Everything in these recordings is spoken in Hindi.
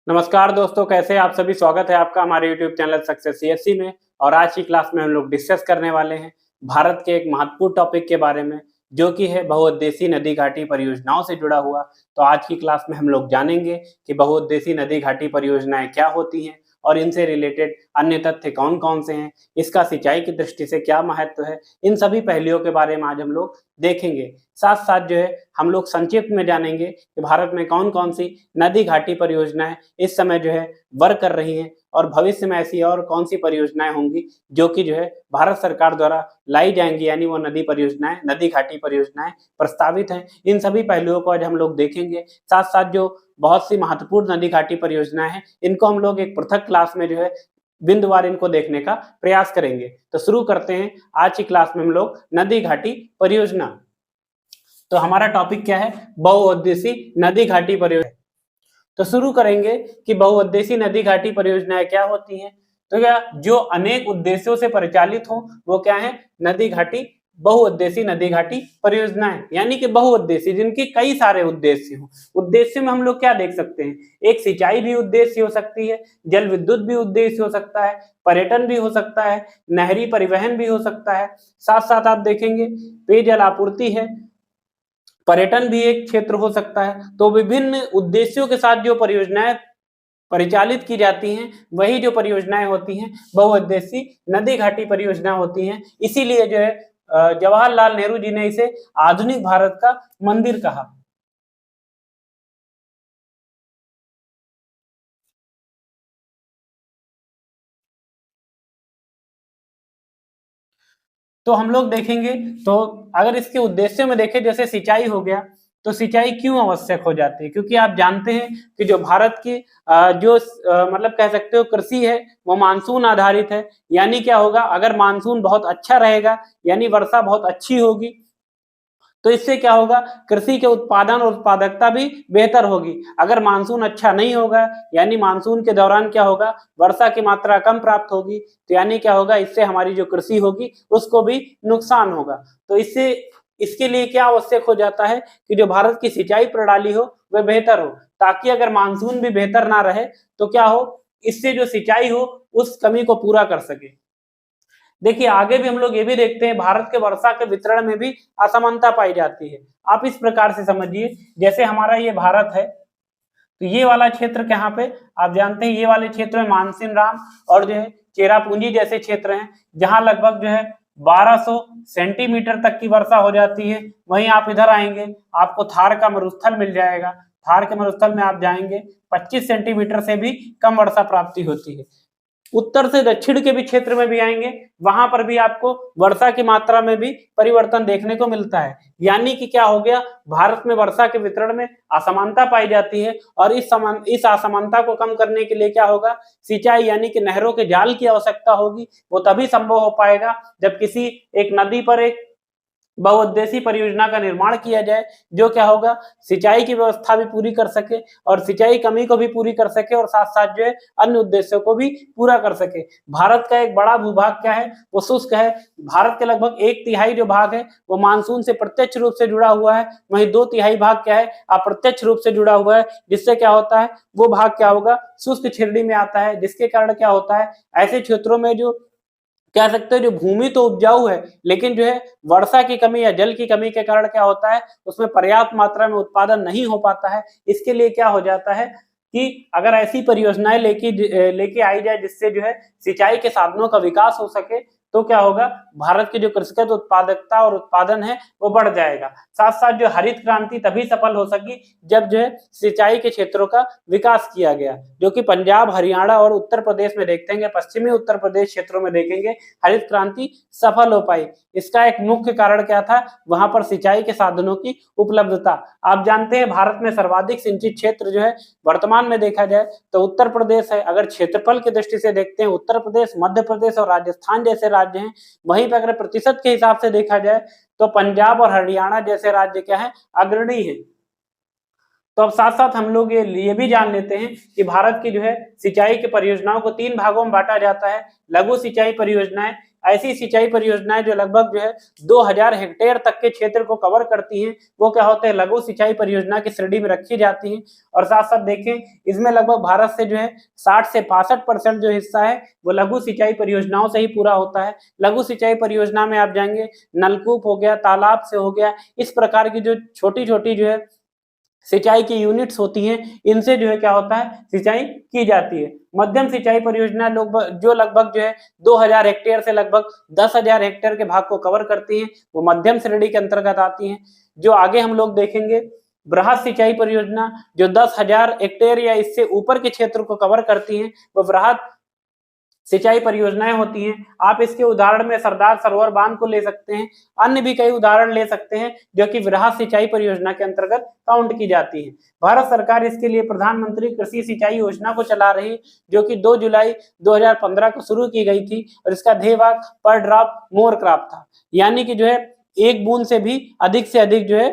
नमस्कार दोस्तों, कैसे हैं आप सभी। स्वागत है आपका हमारे YouTube चैनल सक्सेस सीएससी में। और आज की क्लास में हम लोग डिस्कस करने वाले हैं भारत के एक महत्वपूर्ण टॉपिक के बारे में, जो कि है बहुउद्देशीय नदी घाटी परियोजनाओं से जुड़ा हुआ। तो आज की क्लास में हम लोग जानेंगे कि बहुउद्देशीय नदी घाटी परियोजनाएं क्या होती हैं और इनसे रिलेटेड अन्य तथ्य कौन कौन से हैं, इसका सिंचाई की दृष्टि से क्या महत्व है, इन सभी पहलुओं के बारे में आज हम लोग देखेंगे। साथ साथ जो है हम लोग संक्षिप्त में जानेंगे कि भारत में कौन कौन सी नदी घाटी परियोजनाएं इस समय जो है वर्क कर रही हैं और भविष्य में ऐसी और कौन सी परियोजनाएं होंगी जो कि जो है भारत सरकार द्वारा लाई जाएंगी, यानी वो नदी परियोजनाएं, नदी घाटी परियोजनाएं प्रस्तावित हैं। इन सभी पहलुओं को आज हम लोग देखेंगे। साथ साथ जो बहुत सी महत्वपूर्ण नदी घाटी परियोजनाएं हैं, इनको हम लोग एक पृथक क्लास में जो है बिंदुवार इनको देखने का प्रयास करेंगे। तो शुरू करते हैं आज की क्लास में हम लोग नदी घाटी परियोजना। तो हमारा टॉपिक क्या है? बहुउद्देशीय नदी घाटी परियोजना। तो शुरू करेंगे कि बहुउद्देशीय नदी घाटी परियोजनाएं क्या होती हैं। तो क्या जो अनेक उद्देश्यों से परिचालित हो वो क्या है? नदी घाटी, बहुउद्देशीय नदी घाटी परियोजनाएं, यानी कि बहुउद्देशीय जिनके कई सारे उद्देश्य हो। उद्देश्य में हम लोग क्या देख सकते हैं? एक सिंचाई भी उद्देश्य हो सकती है, जल विद्युत भी उद्देश्य हो सकता है, पर्यटन भी हो सकता है, नहरी परिवहन भी हो सकता है। साथ साथ आप देखेंगे पेयजल आपूर्ति है, पर्यटन भी एक क्षेत्र हो सकता है। तो विभिन्न उद्देश्यों के साथ जो परियोजनाएं परिचालित की जाती हैं, वही जो परियोजनाएं होती हैं बहुउद्देशीय नदी घाटी परियोजना होती हैं। इसीलिए जो है जवाहरलाल नेहरू जी ने इसे आधुनिक भारत का मंदिर कहा। तो हम लोग देखेंगे, तो अगर इसके उद्देश्य में देखें, जैसे सिंचाई हो गया, तो सिंचाई क्यों आवश्यक हो जाती है? क्योंकि आप जानते हैं कि जो भारत की मतलब कह सकते हो कृषि है, वो मानसून आधारित है। यानी क्या होगा? अगर मानसून बहुत अच्छा रहेगा, यानी वर्षा बहुत अच्छी होगी, तो इससे क्या होगा? कृषि के उत्पादन और उत्पादकता भी बेहतर होगी। अगर मानसून अच्छा नहीं होगा, यानी मानसून के दौरान क्या होगा? वर्षा की मात्रा कम प्राप्त होगी, तो यानी क्या होगा? इससे हमारी जो कृषि होगी उसको भी नुकसान होगा। तो इससे इसके लिए क्या आवश्यक हो जाता है कि जो भारत की सिंचाई प्रणाली हो वह बेहतर हो, ताकि अगर मानसून भी बेहतर ना रहे तो क्या हो? इससे जो सिंचाई हो उस कमी को पूरा कर सके। देखिए आगे भी हम लोग ये भी देखते हैं, भारत के वर्षा के वितरण में भी असमानता पाई जाती है। आप इस प्रकार से समझिए, जैसे हमारा ये भारत है, तो ये वाला क्षेत्र कहाँ पे? आप जानते हैं ये वाले क्षेत्र में मानसीन राम और जो है चेरापूंजी जैसे क्षेत्र हैं, जहां लगभग जो है 1200 सेंटीमीटर तक की वर्षा हो जाती है। वहीं आप इधर आएंगे, आपको थार का मरुस्थल मिल जाएगा। थार के मरुस्थल में आप जाएंगे, 25 सेंटीमीटर से भी कम वर्षा प्राप्ति होती है। उत्तर से दक्षिण के भी क्षेत्र में भी आएंगे, वहां पर भी आपको वर्षा की मात्रा में भी परिवर्तन देखने को मिलता है। यानी कि क्या हो गया? भारत में वर्षा के वितरण में असमानता पाई जाती है, और इस असमानता को कम करने के लिए क्या होगा? सिंचाई यानी कि नहरों के जाल की आवश्यकता होगी। वो तभी संभव हो पाएगा जब किसी एक नदी पर एक बहुउद्देशीय परियोजना का निर्माण किया जाए, जो क्या होगा? सिंचाई की व्यवस्था भी पूरी कर सके और सिंचाई कमी को भी पूरी कर सके, और साथ साथ जो है अन्य उद्देश्यों को भी पूरा कर सके। भारत का एक बड़ा भूभाग क्या है? वो शुष्क है। भारत के लगभग 1/3 जो भाग है वो मानसून से प्रत्यक्ष रूप से जुड़ा हुआ है। वहीं 2/3 भाग क्या है? अप्रत्यक्ष रूप से जुड़ा हुआ है। जिससे क्या होता है? वो भाग क्या होगा? शुष्क श्रेणी में आता है, जिसके कारण क्या होता है? ऐसे क्षेत्रों में जो कह सकते हो जो भूमि तो उपजाऊ है, लेकिन जो है वर्षा की कमी या जल की कमी के कारण क्या होता है? उसमें पर्याप्त मात्रा में उत्पादन नहीं हो पाता है। इसके लिए क्या हो जाता है कि अगर ऐसी परियोजनाएं लेके आई जाए जिससे जो है सिंचाई के साधनों का विकास हो सके, तो क्या होगा? भारत की जो कृषिगत उत्पादकता और उत्पादन है वो बढ़ जाएगा। साथ साथ जो हरित क्रांति तभी सफल हो सकी जब जो है सिंचाई के क्षेत्रों का विकास किया गया, जो कि पंजाब, हरियाणा और उत्तर प्रदेश में देखेंगे, पश्चिमी उत्तर प्रदेश क्षेत्रों में देखेंगे हरित क्रांति सफल हो पाई। इसका एक मुख्य कारण क्या था? वहां पर सिंचाई के साधनों की उपलब्धता। आप जानते हैं भारत में सर्वाधिक सिंचित क्षेत्र जो है वर्तमान में देखा जाए तो उत्तर प्रदेश है। अगर क्षेत्रफल की दृष्टि से देखते हैं, उत्तर प्रदेश, मध्य प्रदेश और राजस्थान जैसे राज्य हैं। वहीं पर अगर प्रतिशत के हिसाब से देखा जाए तो पंजाब और हरियाणा जैसे राज्य क्या है? अग्रणी है। तो अब साथ साथ हम लोग ये भी जान लेते हैं कि भारत की जो है सिंचाई की परियोजनाओं को 3 भागों में बांटा जाता है। लघु सिंचाई परियोजनाएं, ऐसी सिंचाई परियोजनाएं जो लगभग जो है 2000 हेक्टेयर तक के क्षेत्र को कवर करती हैं, वो क्या होते हैं, लघु सिंचाई परियोजना की श्रेणी में रखी जाती हैं। और साथ साथ देखें, इसमें लगभग भारत से जो है 60 से 65% जो हिस्सा है वो लघु सिंचाई परियोजनाओं से ही पूरा होता है। लघु सिंचाई परियोजना में आप जाएंगे, नलकूप हो गया, तालाब से हो गया, इस प्रकार की जो छोटी छोटी जो है सिंचाई की यूनिट्स होती हैं, इनसे जो है क्या होता है, सिंचाई की जाती है। मध्यम सिंचाई परियोजना लोग जो लगभग जो है 2000 हेक्टेयर से लगभग 10,000 हेक्टेयर के भाग को कवर करती हैं, वो मध्यम श्रेणी के अंतर्गत आती हैं। जो आगे हम लोग देखेंगे, बृहद सिंचाई परियोजना जो 10,000 हेक्टेयर या इससे ऊपर के क्षेत्र को कवर करती हैं, वो बृहद सिंचाई परियोजनाएं होती हैं। आप इसके उदाहरण में सरदार सरोवर बांध को ले सकते हैं, अन्य भी कई उदाहरण ले सकते हैं जो कि बृहद सिंचाई परियोजना के अंतर्गत काउंट की जाती है। भारत सरकार इसके लिए प्रधानमंत्री कृषि सिंचाई योजना को चला रही है, जो कि 2 जुलाई 2015 को शुरू की गई थी, और इसका ध्येय वाक्य पर ड्रॉप मोर क्रॉप था, यानी कि जो है एक बूंद से भी अधिक से अधिक जो है,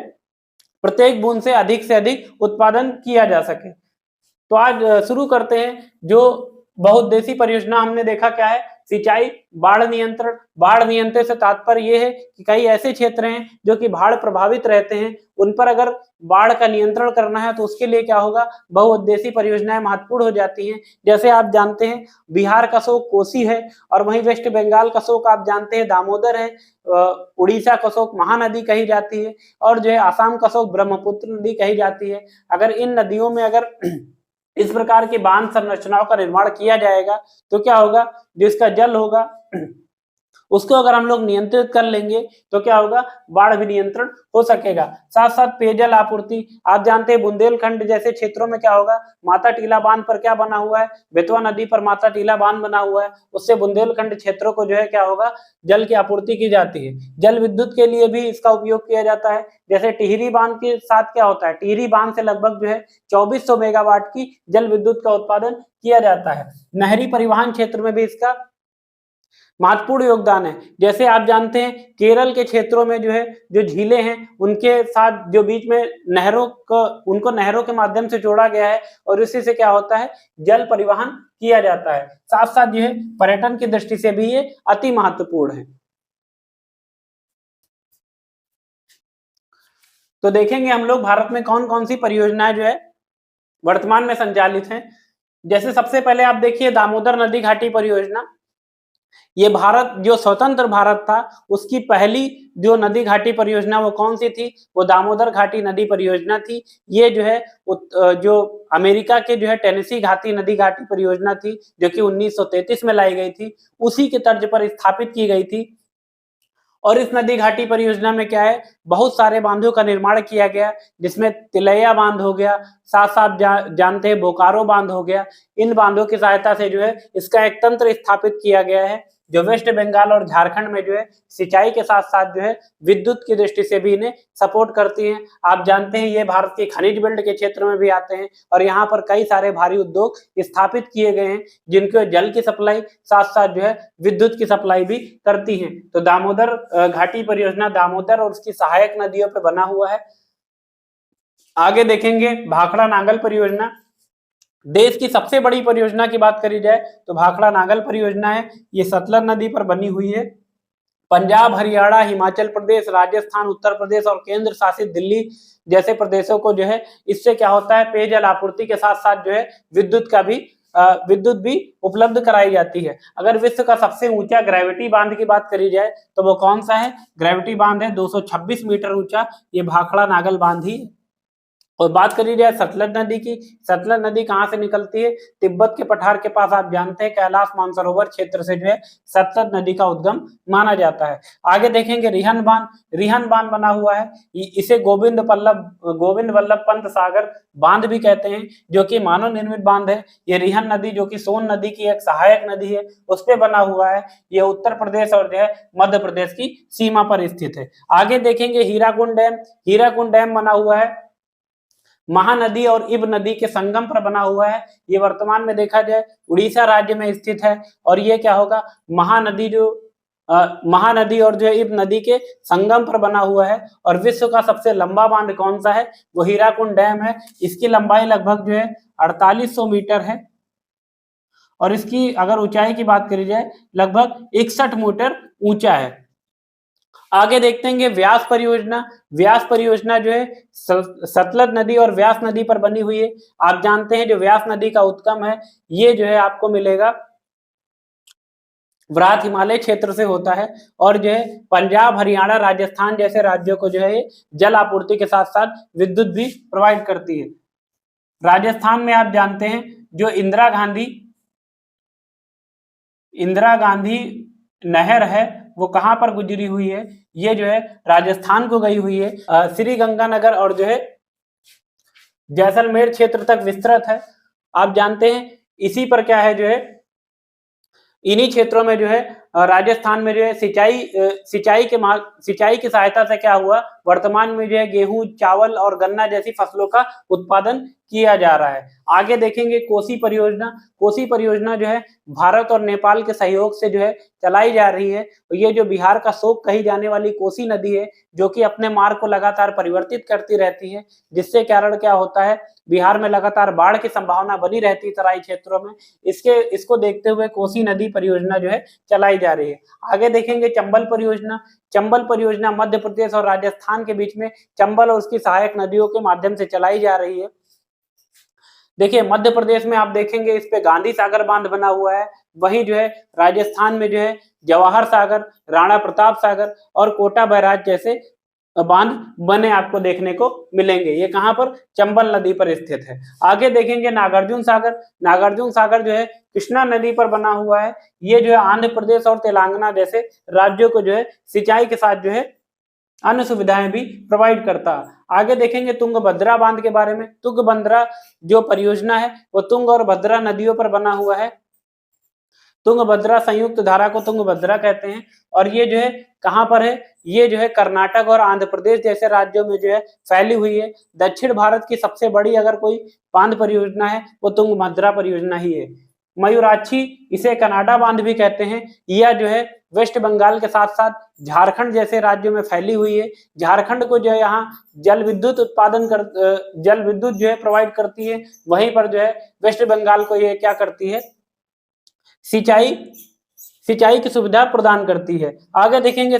प्रत्येक बूंद से अधिक उत्पादन किया जा सके। तो आज शुरू करते हैं। जो बहुउद्देशीय परियोजना हमने देखा क्या है, सिंचाई, बाढ़ नियंत्रण। बाढ़ नियंत्रण से तात्पर्य यह है कि कई ऐसे क्षेत्र हैं जो कि बाढ़ प्रभावित रहते हैं, उन पर अगर बाढ़ का नियंत्रण करना है तो उसके लिए क्या होगा, बहुउद्देशीय परियोजनाएं महत्वपूर्ण हो जाती हैं। जैसे आप जानते हैं बिहार का शोक कोसी है, और वहीं वेस्ट बंगाल का शोक आप जानते हैं दामोदर है, उड़ीसा का शोक महानदी कही जाती है, और जो है आसाम का शोक ब्रह्मपुत्र नदी कही जाती है। अगर इन नदियों में अगर इस प्रकार की बांध संरचनाओं का निर्माण किया जाएगा तो क्या होगा, जिसका जल होगा उसको अगर हम लोग नियंत्रित कर लेंगे तो क्या होगा, बाढ़ भी नियंत्रण हो सकेगा। साथ साथ पेयजल आपूर्ति, आप जानते हैं बुंदेलखंड जैसे क्षेत्रों में क्या होगा, माता टीला बांध पर क्या बना हुआ है, बेतवा नदी पर माता टीला बांध बना हुआ है, उससे बुंदेलखंड क्षेत्रों को जो है क्या होगा, जल की आपूर्ति की जाती है। जल विद्युत के लिए भी इसका उपयोग किया जाता है। जैसे टिहरी बांध के साथ क्या होता है, टिहरी बांध से लगभग जो है 2400 मेगावाट की जल विद्युत का उत्पादन किया जाता है। नहरी परिवहन क्षेत्र में भी इसका महत्वपूर्ण योगदान है। जैसे आप जानते हैं केरल के क्षेत्रों में जो है, जो झीलें हैं उनके साथ जो बीच में नहरों को, उनको नहरों के माध्यम से जोड़ा गया है, और इसी से क्या होता है, जल परिवहन किया जाता है। साथ साथ जो है पर्यटन की दृष्टि से भी ये अति महत्वपूर्ण है। तो देखेंगे हम लोग भारत में कौन कौन सी परियोजनाएं जो है वर्तमान में संचालित हैं। जैसे सबसे पहले आप देखिए दामोदर नदी घाटी परियोजना। ये भारत जो स्वतंत्र भारत था उसकी पहली जो नदी घाटी परियोजना वो कौन सी थी, वो दामोदर घाटी नदी परियोजना थी। ये जो है जो अमेरिका के जो है टेनेसी घाटी नदी घाटी परियोजना थी, जो कि 1933 में लाई गई थी, उसी के तर्ज पर स्थापित की गई थी। और इस नदी घाटी परियोजना में क्या है, बहुत सारे बांधों का निर्माण किया गया, जिसमें तिलैया बांध हो गया, साथ साथ जानते हैं बोकारो बांध हो गया। इन बांधों की सहायता से जो है इसका एक तंत्र स्थापित किया गया है, जो वेस्ट बंगाल और झारखंड में जो है सिंचाई के साथ साथ जो है विद्युत की दृष्टि से भी इन्हें सपोर्ट करती हैं। आप जानते हैं ये भारत के खनिज बेल्ट के क्षेत्र में भी आते हैं, और यहाँ पर कई सारे भारी उद्योग स्थापित किए गए हैं, जिनके जल की सप्लाई साथ साथ जो है विद्युत की सप्लाई भी करती हैं। तो दामोदर घाटी परियोजना दामोदर और उसकी सहायक नदियों पर बना हुआ है। आगे देखेंगे भाखड़ा नांगल परियोजना। देश की सबसे बड़ी परियोजना की बात करी जाए तो भाखड़ा नांगल परियोजना है। ये सतलज नदी पर बनी हुई है। पंजाब, हरियाणा, हिमाचल प्रदेश, राजस्थान, उत्तर प्रदेश और केंद्र शासित दिल्ली जैसे प्रदेशों को जो है इससे क्या होता है, पेयजल आपूर्ति के साथ साथ जो है विद्युत भी उपलब्ध कराई जाती है। अगर विश्व का सबसे ऊंचा ग्रेविटी बांध की बात करी जाए तो वो कौन सा है, ग्रेविटी बांध है 226 मीटर ऊंचा, ये भाखड़ा नांगल बांध ही। और बात करी जाए सतलज नदी की, सतलज नदी कहाँ से निकलती है, तिब्बत के पठार के पास आप जानते हैं कैलाश मानसरोवर क्षेत्र से जो है सतलज नदी का उद्गम माना जाता है। आगे देखेंगे रिहन बांध। रिहन बांध बना हुआ है, इसे गोविंद वल्लभ पंत सागर बांध भी कहते हैं, जो कि मानव निर्मित बांध है। ये रिहन नदी जो कि सोन नदी की एक सहायक नदी है, उस पर बना हुआ है। ये उत्तर प्रदेश और जो है मध्य प्रदेश की सीमा पर स्थित है। आगे देखेंगे हीराकुंड डैम। हीराकुंड डैम बना हुआ है महानदी और इब नदी के संगम पर बना हुआ है। ये वर्तमान में देखा जाए उड़ीसा राज्य में स्थित है, और ये क्या होगा, महानदी और जो इब नदी के संगम पर बना हुआ है। और विश्व का सबसे लंबा बांध कौन सा है, वो हीराकुंड डैम है। इसकी लंबाई लगभग जो है 4800 मीटर है। और इसकी अगर ऊंचाई की बात करी जाए लगभग 61 मीटर ऊंचा है। आगे देखते हैं व्यास परियोजना। व्यास परियोजना जो है सतलज नदी और व्यास नदी पर बनी हुई है। आप जानते हैं जो व्यास नदी का उद्गम है ये जो है आपको मिलेगा व्रात हिमालय क्षेत्र से होता है और जो है पंजाब, हरियाणा, राजस्थान जैसे राज्यों को जो है जल आपूर्ति के साथ साथ विद्युत भी प्रोवाइड करती है। राजस्थान में आप जानते हैं जो इंदिरा गांधी नहर है वो कहां पर गुजरी हुई है, ये जो है राजस्थान को गई हुई है। श्री गंगानगर और जो है जैसलमेर क्षेत्र तक विस्तृत है। आप जानते हैं इसी पर क्या है जो है इन्हीं क्षेत्रों में जो है राजस्थान में जो है सिंचाई की सहायता से क्या हुआ, वर्तमान में जो है गेहूं, चावल और गन्ना जैसी फसलों का उत्पादन किया जा रहा है। आगे देखेंगे कोसी परियोजना। कोसी परियोजना जो है भारत और नेपाल के सहयोग से जो है चलाई जा रही है। ये जो बिहार का शोक कही जाने वाली कोसी नदी है जो कि अपने मार्ग को लगातार परिवर्तित करती रहती है, जिससे कारण क्या होता है बिहार में लगातार बाढ़ की संभावना बनी रहती है तराई क्षेत्रों में। इसको देखते हुए कोसी नदी परियोजना जो है चलाई जा रही है। आगे देखेंगे चंबल परियोजना। चंबल परियोजना मध्य प्रदेश और राजस्थान के बीच में चंबल और उसकी सहायक नदियों के माध्यम से चलाई जा रही है। देखिए मध्य प्रदेश में आप देखेंगे इस पे गांधी सागर बांध बना हुआ है, वहीं जो है राजस्थान में जो है जवाहर सागर, राणा प्रताप सागर और कोटा बैराज जैसे बांध बने आपको देखने को मिलेंगे। ये कहां पर, चंबल नदी पर स्थित है। आगे देखेंगे नागार्जुन सागर। नागार्जुन सागर जो है कृष्णा नदी पर बना हुआ है। ये जो है आंध्र प्रदेश और तेलंगाना जैसे राज्यों को जो है सिंचाई के साथ जो है अन्य सुविधाएं भी प्रोवाइड करता है। आगे देखेंगे तुंगभद्रा बांध के बारे में। तुंगभद्रा जो परियोजना है वो तुंग और भद्रा नदियों पर बना हुआ है। तुंगभद्रा संयुक्त धारा को तुंगभद्रा कहते हैं और ये जो है कहां पर है, ये जो है कर्नाटक और आंध्र प्रदेश जैसे राज्यों में जो है फैली हुई है। दक्षिण भारत की सबसे बड़ी अगर कोई बांध परियोजना है वो तुंगभद्रा परियोजना ही है। मयूराक्षी, इसे कनाडा बांध भी कहते हैं, यह जो है वेस्ट बंगाल के साथ साथ झारखंड जैसे राज्यों में फैली हुई है। झारखंड को जो है यहाँ जल विद्युत जो है प्रोवाइड करती है, वहीं पर जो है वेस्ट बंगाल को ये क्या करती है, सिंचाई की सुविधा प्रदान करती है। आगे देखेंगे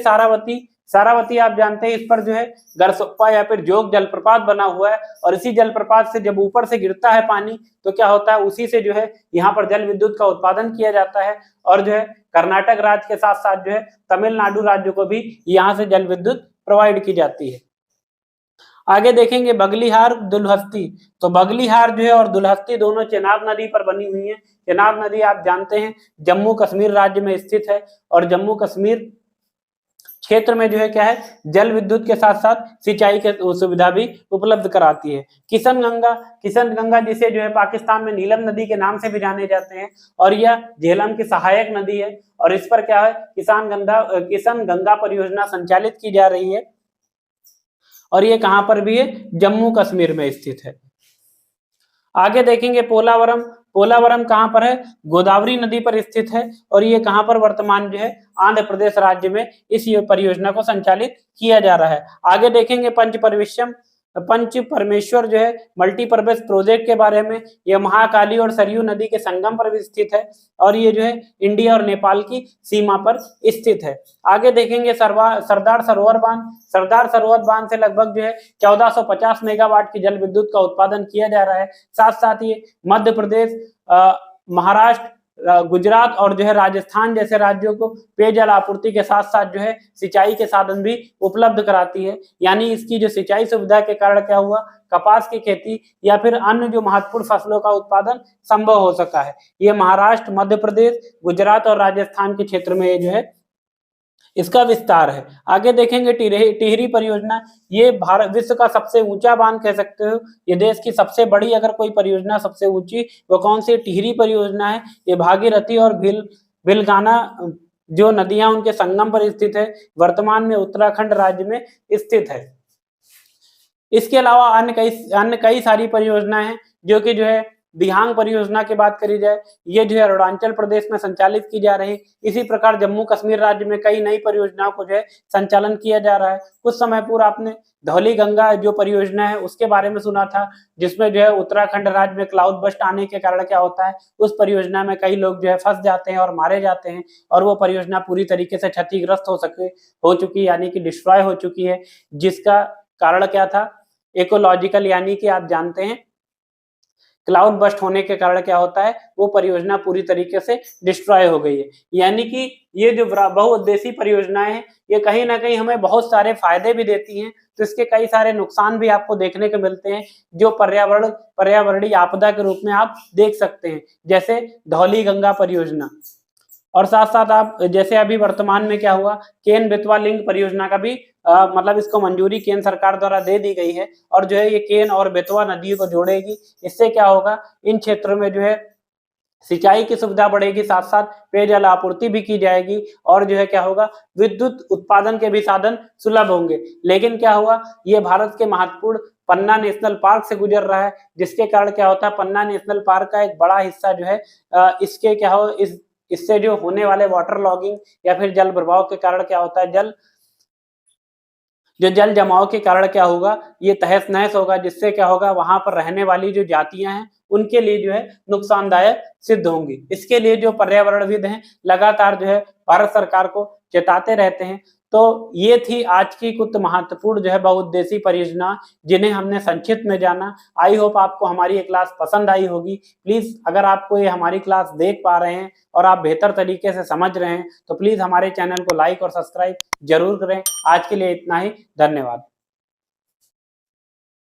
सारावती आप जानते हैं इस पर जो है गरसोप्पा या फिर जोग जलप्रपात बना हुआ है और इसी जलप्रपात से जब ऊपर से गिरता है पानी तो क्या होता है, उसी से जो है यहाँ पर जल विद्युत का उत्पादन किया जाता है और जो है कर्नाटक राज्य के साथ साथ जो है तमिलनाडु राज्य को भी यहाँ से जल विद्युत प्रोवाइड की जाती है। आगे देखेंगे बगलीहार दुलहस्ती। तो बगलीहार जो है और दुलहस्ती दोनों चेनाब नदी पर बनी हुई है। चेनाब नदी आप जानते हैं जम्मू कश्मीर राज्य में स्थित है और जम्मू कश्मीर क्षेत्र में जो है क्या है, जल विद्युत के साथ साथ सिंचाई की सुविधा भी उपलब्ध कराती है। किशन गंगा जिसे जो है पाकिस्तान में नीलम नदी के नाम से भी जाने जाते हैं और यह झेलम की सहायक नदी है और इस पर क्या है किशन गंगा परियोजना संचालित की जा रही है और ये कहां पर भी है, जम्मू कश्मीर में स्थित है। आगे देखेंगे पोलावरम कहां पर है, गोदावरी नदी पर स्थित है और ये कहां पर वर्तमान जो है आंध्र प्रदेश राज्य में इस परियोजना को संचालित किया जा रहा है। आगे देखेंगे पंच परमेश्वर जो है मल्टीपर्पज प्रोजेक्ट के बारे में। यह महाकाली और सरयू नदी के संगम पर भी स्थित है और ये जो है इंडिया और नेपाल की सीमा पर स्थित है। आगे देखेंगे सरदार सरोवर बांध से लगभग जो है 1450 मेगावाट की जल विद्युत का उत्पादन किया जा रहा है। साथ साथ ये मध्य प्रदेश, महाराष्ट्र, गुजरात और जो है राजस्थान जैसे राज्यों को पेयजल आपूर्ति के साथ साथ जो है सिंचाई के साधन भी उपलब्ध कराती है। यानी इसकी जो सिंचाई सुविधा के कारण क्या हुआ, कपास की खेती या फिर अन्य जो महत्वपूर्ण फसलों का उत्पादन संभव हो सका है। ये महाराष्ट्र, मध्य प्रदेश, गुजरात और राजस्थान के क्षेत्र में ये जो है इसका विस्तार है। आगे देखेंगे टिहरी परियोजना। ये भारत विश्व का सबसे ऊंचा बांध कह सकते हो। ये देश की सबसे बड़ी अगर कोई परियोजना सबसे ऊंची वो कौन सी, टिहरी परियोजना है। ये भागीरथी और भिलगाना जो नदियां उनके संगम पर स्थित है, वर्तमान में उत्तराखंड राज्य में स्थित है। इसके अलावा अन्य कई सारी परियोजनाएं हैं जो कि जो है दिहांग परियोजना की बात करी जाए, ये जो है अरुणाचल प्रदेश में संचालित की जा रही। इसी प्रकार जम्मू कश्मीर राज्य में कई नई परियोजनाओं को जो है संचालन किया जा रहा है। कुछ समय पूर्व आपने धौली गंगा जो परियोजना है उसके बारे में सुना था, जिसमें जो है उत्तराखंड राज्य में क्लाउड बस्ट आने के कारण क्या होता है, उस परियोजना में कई लोग जो है फंस जाते हैं और मारे जाते हैं, और वो परियोजना पूरी तरीके से क्षतिग्रस्त हो चुकी, यानी कि डिस्ट्रॉय हो चुकी है। जिसका कारण क्या था, इकोलॉजिकल, यानी कि आप जानते हैं क्लाउड बस्ट होने के कारण क्या होता है, वो परियोजना पूरी तरीके से डिस्ट्रॉय हो गई है। यानी कि ये जो बहुउद्देशीय परियोजनाएं हैं, ये कहीं ना कहीं हमें बहुत सारे फायदे भी देती हैं, तो इसके कई सारे नुकसान भी आपको देखने को मिलते हैं, जो पर्यावरणीय आपदा के रूप में आप देख सकते हैं, जैसे धौली गंगा परियोजना। और साथ साथ आप जैसे अभी वर्तमान में क्या हुआ, केन बेतवा लिंक परियोजना का भी मतलब इसको मंजूरी केंद्र सरकार द्वारा दे दी गई है, और जो है ये केन और बेतवा नदियों को जोड़ेगी। इससे क्या होगा, इन क्षेत्रों में जो है सिंचाई की सुविधा बढ़ेगी, साथ साथ पेयजल आपूर्ति भी की जाएगी, और जो है क्या होगा, विद्युत उत्पादन के भी साधन सुलभ होंगे। लेकिन क्या हुआ, ये भारत के महत्वपूर्ण पन्ना नेशनल पार्क से गुजर रहा है, जिसके कारण क्या होता है, पन्ना नेशनल पार्क का एक बड़ा हिस्सा जो है इसके क्या हो इससे जो होने वाले वाटर लॉगिंग या फिर जल प्रवाह के कारण क्या होता है, जल जमाव के कारण क्या होगा, ये तहस नहस होगा, जिससे क्या होगा, वहां पर रहने वाली जो जातियां हैं उनके लिए जो है नुकसानदायक सिद्ध होंगी। इसके लिए जो पर्यावरणविद हैं लगातार जो है भारत सरकार को चेताते रहते हैं। तो ये थी आज की कुछ महत्वपूर्ण जो है बहुउद्देशीय परियोजना, जिन्हें हमने संक्षिप्त में जाना। आई होप आपको हमारी ये क्लास पसंद आई होगी। प्लीज अगर आपको ये हमारी क्लास देख पा रहे हैं और आप बेहतर तरीके से समझ रहे हैं, तो प्लीज हमारे चैनल को लाइक और सब्सक्राइब जरूर करें। आज के लिए इतना ही, धन्यवाद।